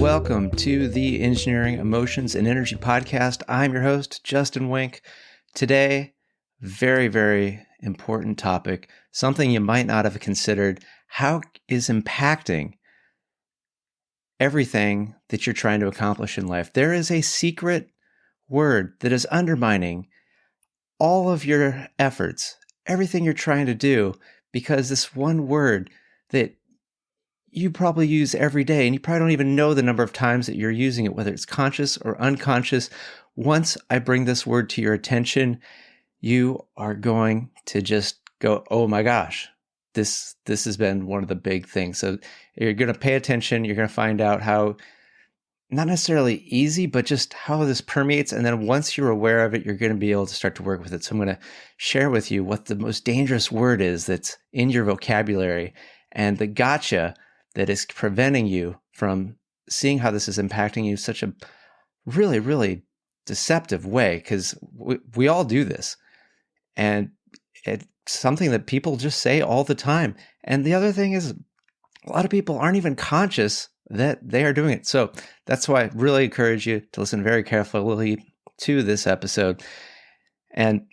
Welcome to the Engineering, Emotions, and Energy Podcast. I'm your host, Justin Wink. Today, very, very important topic, something you might not have considered. How is impacting everything that you're trying to accomplish in life? There is a secret word that is undermining all of your efforts, everything you're trying to do, because this one word that you probably use every day, and you probably don't even know the number of times that you're using it, whether it's conscious or unconscious. Once I bring this word to your attention, you are going to just go, oh my gosh, this has been one of the big things. So you're going to pay attention. You're going to find out how, not necessarily easy, but just how this permeates. And then once you're aware of it, you're going to be able to start to work with it. So I'm going to share with you what the most dangerous word is that's in your vocabulary and the gotcha that is preventing you from seeing how this is impacting you such a really, really deceptive way, because we all do this. And it's something that people just say all the time. And the other thing is, a lot of people aren't even conscious that they are doing it. So that's why I really encourage you to listen very carefully to this episode. And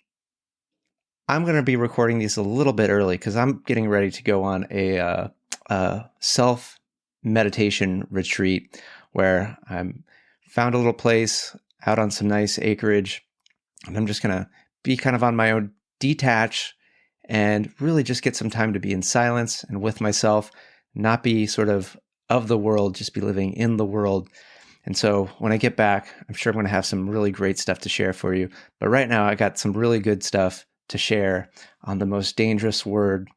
I'm going to be recording these a little bit early because I'm getting ready to go on a self-meditation retreat where I'm found a little place out on some nice acreage, and I'm just going to be kind of on my own, detach, and really just get some time to be in silence and with myself, not be sort of the world, just be living in the world. And so when I get back, I'm sure I'm going to have some really great stuff to share for you. But right now, I got some really good stuff to share on the most dangerous word.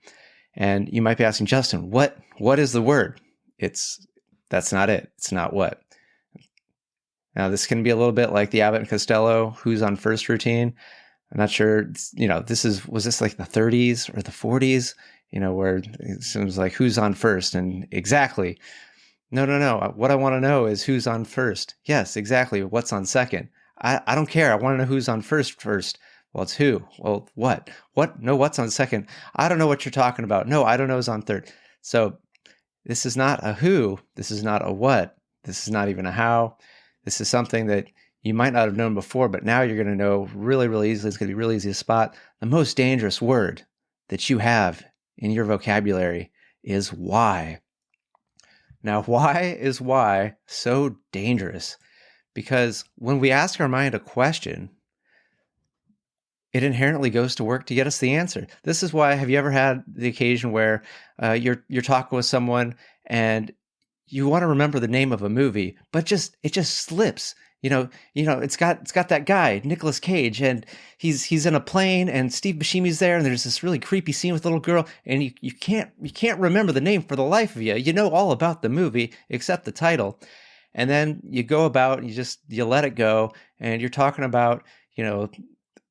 And you might be asking, Justin, what is the word? That's not it. It's not what. Now, this can be a little bit like the Abbott and Costello who's on first routine. I'm not sure, was this like the 30s or the 40s, where it seems like who's on first? And exactly. No. What I want to know is who's on first. Yes, exactly. What's on second? I don't care. I want to know who's on first. Well, it's who. Well, what? What? No, what's on second? I don't know what you're talking about. No, I don't know who's on third. So this is not a who. This is not a what. This is not even a how. This is something that you might not have known before, but now you're going to know really, really easily. It's going to be really easy to spot. The most dangerous word that you have in your vocabulary is why. Now, why is why so dangerous? Because when we ask our mind a question, it inherently goes to work to get us the answer. This is why, have you ever had the occasion where you're talking with someone and you want to remember the name of a movie, but it just slips. It's got that guy, Nicolas Cage, and he's in a plane, and Steve Buscemi's there, and there's this really creepy scene with a little girl, and you can't remember the name for the life of you. You know all about the movie except the title. And then you go about, you let it go, and you're talking about,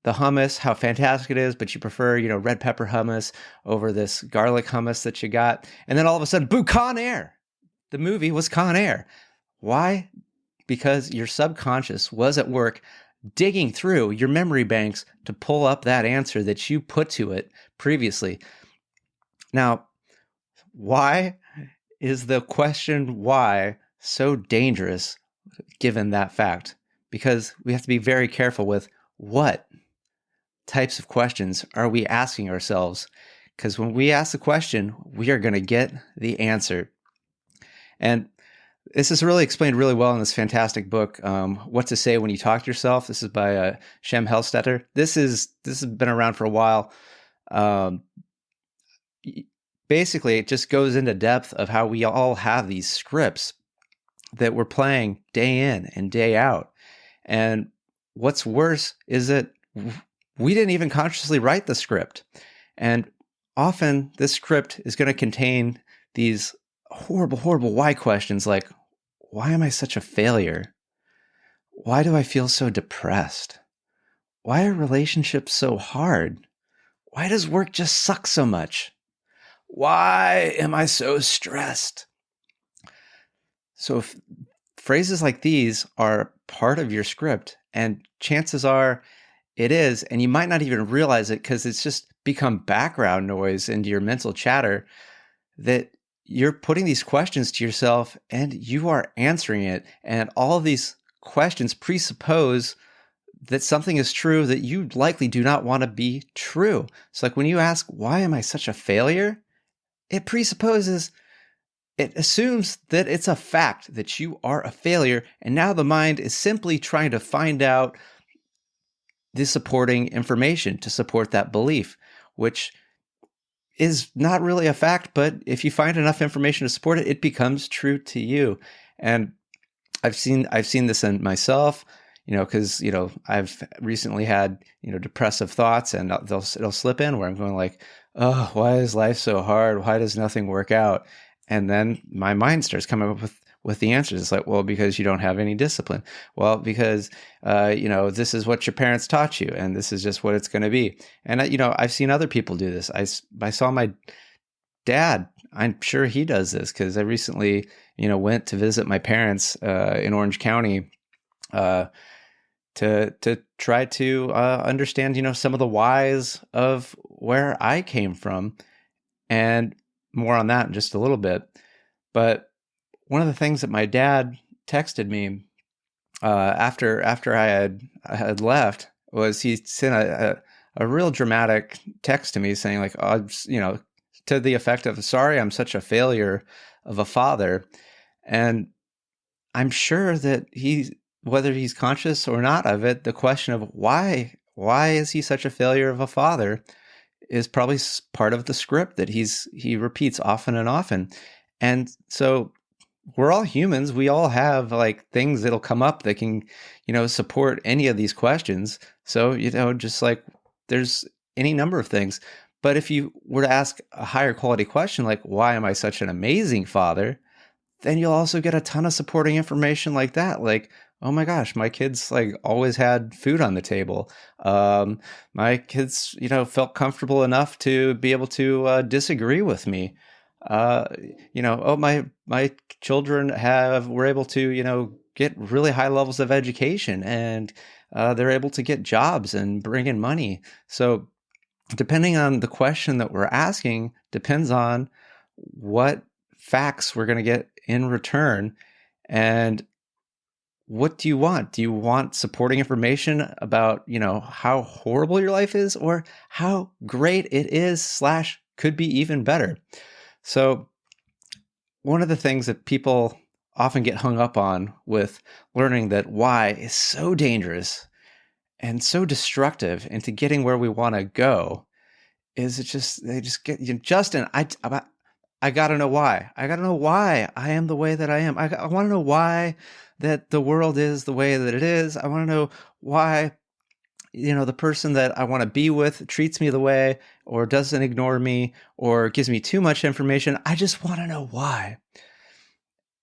the hummus, how fantastic it is, but you prefer, red pepper hummus over this garlic hummus that you got. And then all of a sudden, boo, Con Air. The movie was Con Air. Why? Because your subconscious was at work digging through your memory banks to pull up that answer that you put to it previously. Now, why is the question why so dangerous given that fact? Because we have to be very careful with what types of questions are we asking ourselves? Because when we ask the question, we are going to get the answer. And this is really explained really well in this fantastic book, What to Say When You Talk to Yourself. This is by Shem Helstetter. This has been around for a while. Basically, it just goes into depth of how we all have these scripts that we're playing day in and day out. And what's worse is that we didn't even consciously write the script. And often this script is going to contain these horrible, horrible why questions like, why am I such a failure? Why do I feel so depressed? Why are relationships so hard? Why does work just suck so much? Why am I so stressed? So if phrases like these are part of your script, and chances are it is, and you might not even realize it because it's just become background noise into your mental chatter, that you're putting these questions to yourself and you are answering it. And all of these questions presuppose that something is true that you likely do not want to be true. So, like when you ask, why am I such a failure? It presupposes, it assumes that it's a fact that you are a failure. And now the mind is simply trying to find out the supporting information to support that belief, which is not really a fact, but if you find enough information to support it, it becomes true to you. And I've seen this in myself, because I've recently had depressive thoughts, and it'll slip in where I'm going like, oh, why is life so hard? Why does nothing work out? And then my mind starts coming up with the answers. It's like, well, because you don't have any discipline. Well, because this is what your parents taught you, and this is just what it's going to be. And I've seen other people do this. I saw my dad. I'm sure he does this because I recently went to visit my parents in Orange County to try to understand some of the whys of where I came from, and more on that in just a little bit. But one of the things that my dad texted me after I had left was he sent a real dramatic text to me saying like, oh, to the effect of, sorry, I'm such a failure of a father. And I'm sure that whether he's conscious or not of it, the question of why is he such a failure of a father is probably part of the script that he repeats often and often. And so we're all humans. We all have like things that'll come up that can, support any of these questions. So, just like there's any number of things. But if you were to ask a higher quality question, like, why am I such an amazing father? Then you'll also get a ton of supporting information like that. Like, oh my gosh, my kids like always had food on the table. My kids, felt comfortable enough to be able to disagree with me. Oh, my children were able to, get really high levels of education, and they're able to get jobs and bring in money. So depending on the question that we're asking depends on what facts we're going to get in return. And what do you want? Do you want supporting information about, how horrible your life is, or how great it is / could be even better? So one of the things that people often get hung up on with learning that why is so dangerous and so destructive into getting where we want to go is they just get, Justin, I got to know why. I got to know why I am the way that I am. I want to know why that the world is the way that it is. I want to know why, the person that I want to be with treats me the way, or doesn't ignore me, or gives me too much information. I just want to know why.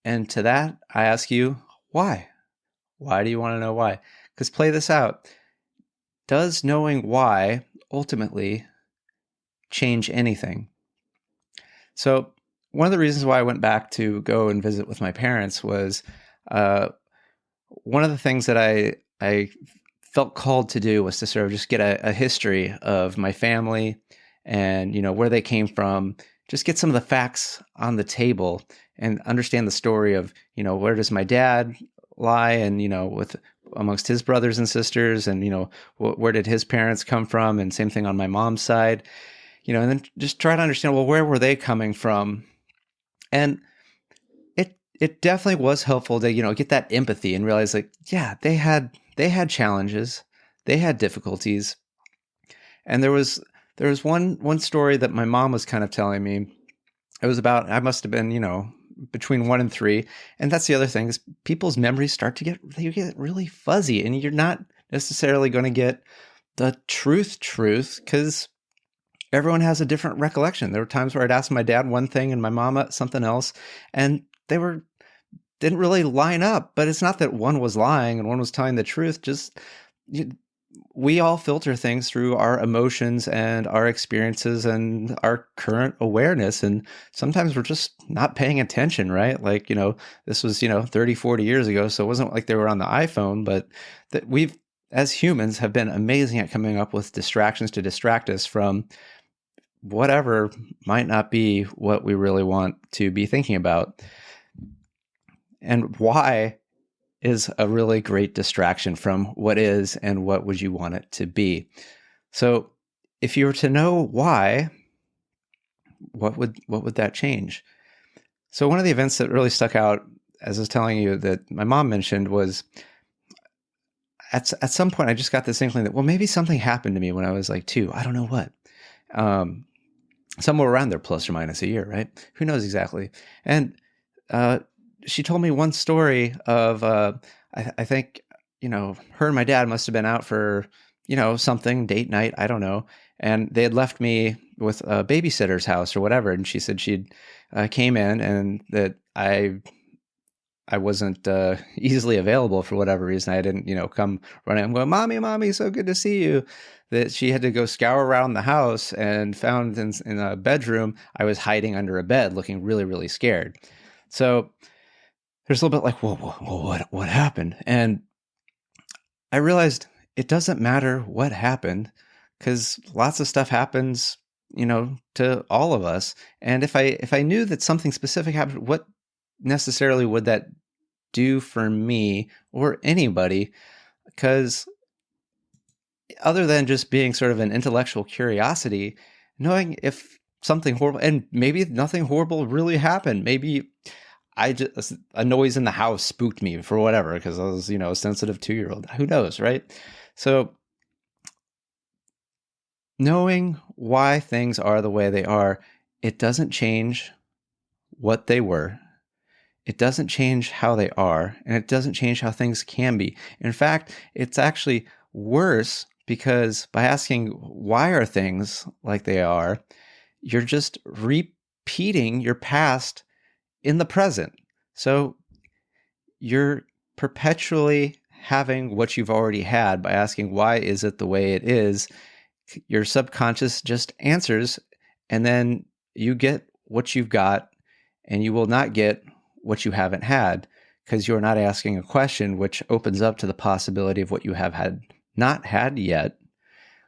And to that, I ask you, why? Why do you want to know why? Because play this out. Does knowing why ultimately change anything? So one of the reasons why I went back to go and visit with my parents was one of the things that I felt called to do was to sort of just get a history of my family and, where they came from, just get some of the facts on the table and understand the story of, where does my dad lie, and, with amongst his brothers and sisters, and, where did his parents come from, and same thing on my mom's side, and then just try to understand, well, where were they coming from? And it definitely was helpful to, get that empathy and realize like, yeah, they had challenges, they had difficulties. And there was one story that my mom was kind of telling me. It was about, I must have been, between 1 and 3. And that's the other thing, is people's memories start to get really fuzzy, and you're not necessarily going to get the truth because everyone has a different recollection. There were times where I'd ask my dad one thing and my mom something else, and they didn't really line up. But it's not that one was lying and one was telling the truth. Just we all filter things through our emotions and our experiences and our current awareness. And sometimes we're just not paying attention, right? Like, this was, 30, 40 years ago. So it wasn't like they were on the iPhone, but that we've, as humans, have been amazing at coming up with distractions to distract us from whatever might not be what we really want to be thinking about. And why is a really great distraction from what is and what would you want it to be. So if you were to know why, what would that change? So one of the events that really stuck out, as I was telling you, that my mom mentioned was at some point I just got this inkling that, well, maybe something happened to me when I was like 2. I don't know what. Somewhere around there, plus or minus a year, right? Who knows exactly? And she told me one story of, I think, her and my dad must have been out for, something, date night, I don't know. And they had left me with a babysitter's house or whatever. And she said she'd came in and that I wasn't easily available for whatever reason. I didn't, come running. I'm going, mommy, so good to see you. That she had to go scour around the house and found in a bedroom, I was hiding under a bed looking really, really scared. So there's a little bit like, whoa, what happened? And I realized it doesn't matter what happened because lots of stuff happens, to all of us. And if I knew that something specific happened, what necessarily would that do for me or anybody? Because other than just being sort of an intellectual curiosity, knowing if something horrible, and maybe nothing horrible really happened, maybe a noise in the house spooked me for whatever, because I was, a sensitive 2-year-old. Who knows, right? So knowing why things are the way they are, it doesn't change what they were. It doesn't change how they are, and it doesn't change how things can be. In fact, it's actually worse because by asking why are things like they are, you're just repeating your past in the present. So you're perpetually having what you've already had by asking why is it the way it is. Your subconscious just answers, and then you get what you've got, and you will not get what you haven't had because you're not asking a question, which opens up to the possibility of what you have not had yet,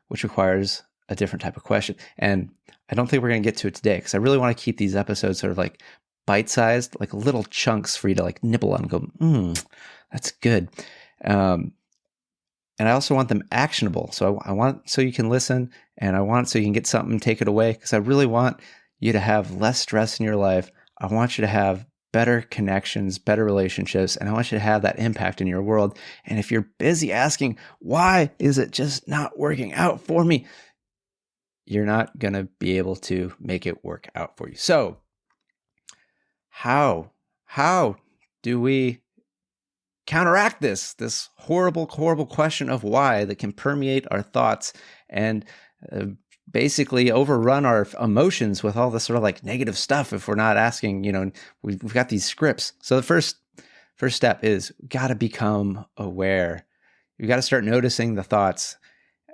which requires a different type of question. And I don't think we're going to get to it today because I really want to keep these episodes sort of like bite-sized, like little chunks for you to like nibble on and go, that's good. And I also want them actionable. So I want so you can listen, and I want so you can get something, take it away, because I really want you to have less stress in your life. I want you to have better connections, better relationships, and I want you to have that impact in your world. And if you're busy asking, why is it just not working out for me? You're not going to be able to make it work out for you. So how do we counteract this horrible question of why that can permeate our thoughts and basically overrun our emotions with all this sort of like negative stuff if we're not asking, we've got these scripts. So the first step is got to become aware. You got to start noticing the thoughts.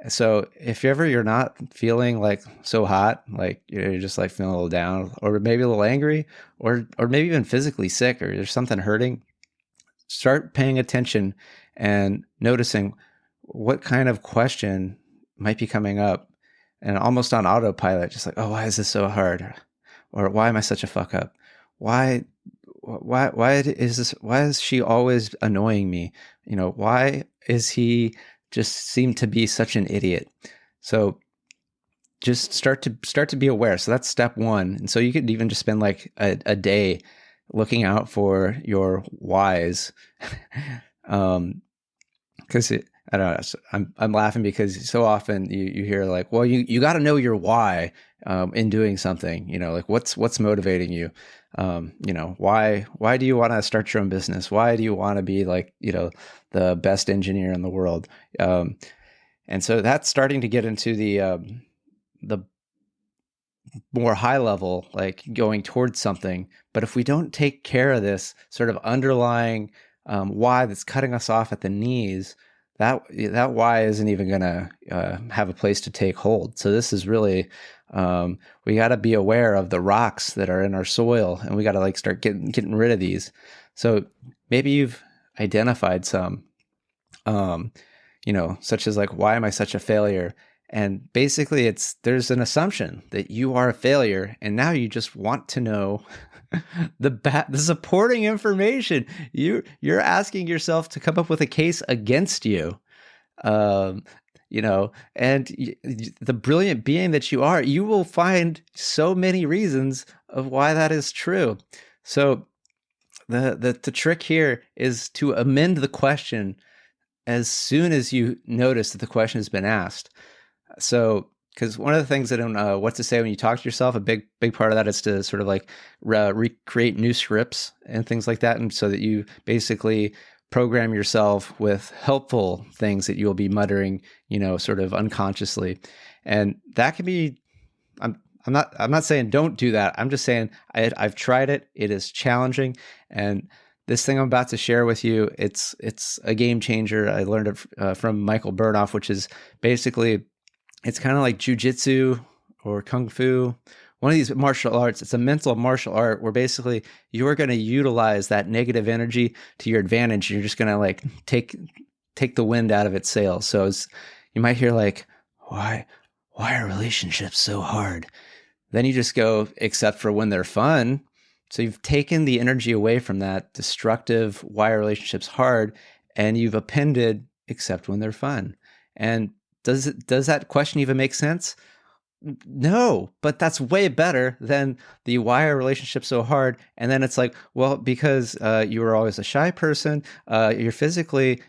So if you're not feeling like so hot, like you're just like feeling a little down or maybe a little angry or maybe even physically sick or there's something hurting, start paying attention and noticing what kind of question might be coming up, and almost on autopilot, just like, oh, why is this so hard? Or why am I such a fuck up? Why is she always annoying me? Why is he just seem to be such an idiot? So just start to be aware. So that's step one. And so you could even just spend like a day looking out for your whys. Because I don't know. So I'm laughing because so often you hear like, well, you got to know your why in doing something. Like what's motivating you. Why do you want to start your own business? Why do you want to be like the best engineer in the world? And so that's starting to get into the more high level, like going towards something. But if we don't take care of this sort of underlying why that's cutting us off at the knees, that why isn't even going to have a place to take hold. So this is really, we got to be aware of the rocks that are in our soil, and we got to like start getting rid of these. So maybe you've identified some, such as like, why am I such a failure? And basically there's an assumption that you are a failure, and now you just want to know the supporting information. You're asking yourself to come up with a case against you. And the brilliant being that you are, you will find so many reasons of why that is true. So the trick here is to amend the question as soon as you notice that the question has been asked. So, because one of the things that in What to Say When You Talk to Yourself, a big part of that is to sort of like recreate new scripts and things like that, and so that you basically program yourself with helpful things that you'll be muttering, sort of unconsciously. And that can be, I'm not saying don't do that. I'm just saying I've tried it. It is challenging. And this thing I'm about to share with you, it's a game changer. I learned it from Michael Burnoff, which is basically, it's kind of like jujitsu or kung fu, one of these martial arts. It's a mental martial art where basically you are going to utilize that negative energy to your advantage. You're just going to like take the wind out of its sails. So you might hear like, why are relationships so hard? Then you just go, except for when they're fun. So you've taken the energy away from that destructive, why are relationships hard? And you've appended, except when they're fun. And does that question even make sense? No, but that's way better than the why are relationships so hard? And then it's like, well, because you were always a shy person, you're physically,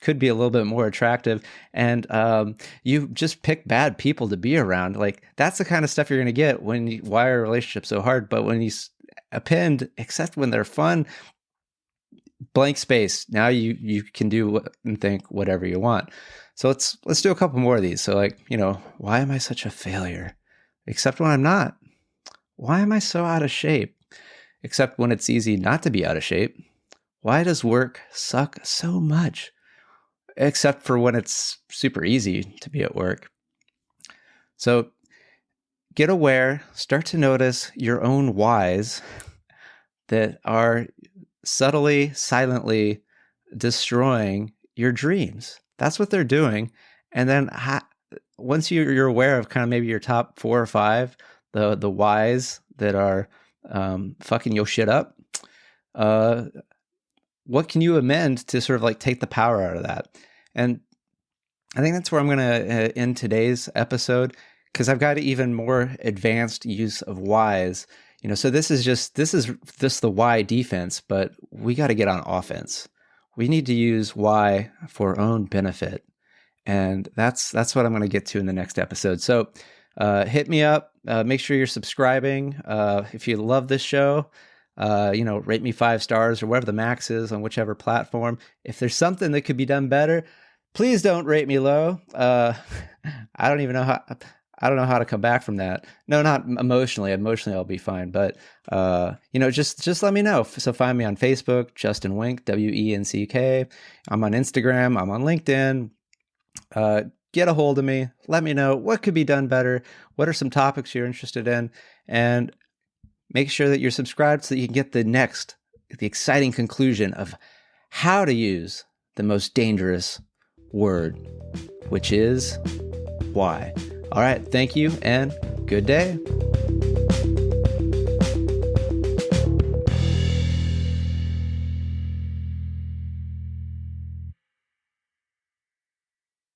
could be a little bit more attractive, and you just pick bad people to be around. Like, that's the kind of stuff you're going to get when why are relationships so hard? But when you append, except when they're fun, blank space. Now you can do and think whatever you want. So let's do a couple more of these. So like, why am I such a failure? Except when I'm not. Why am I so out of shape? Except when it's easy not to be out of shape. Why does work suck so much? Except for when it's super easy to be at work. So get aware, start to notice your own whys that are subtly, silently destroying your dreams. That's what they're doing. And then once you're aware of kind of maybe your top 4 or 5, the whys that are fucking your shit up, what can you amend to sort of like take the power out of that? And I think that's where I'm going to end today's episode, because I've got even more advanced use of whys. So this is just the why defense, but we got to get on offense. We need to use why for our own benefit. And that's what I'm going to get to in the next episode. So hit me up. Make sure you're subscribing. If you love this show, rate me 5 stars or whatever the max is on whichever platform. If there's something that could be done better, please don't rate me low. I don't even know how... I don't know how to come back from that. No, not emotionally. Emotionally, I'll be fine. But, just let me know. So find me on Facebook, Justin Wenck, WENCK. I'm on Instagram. I'm on LinkedIn. Get a hold of me. Let me know what could be done better. What are some topics you're interested in? And make sure that you're subscribed so that you can get the exciting conclusion of how to use the most dangerous word, which is why. All right. Thank you and good day.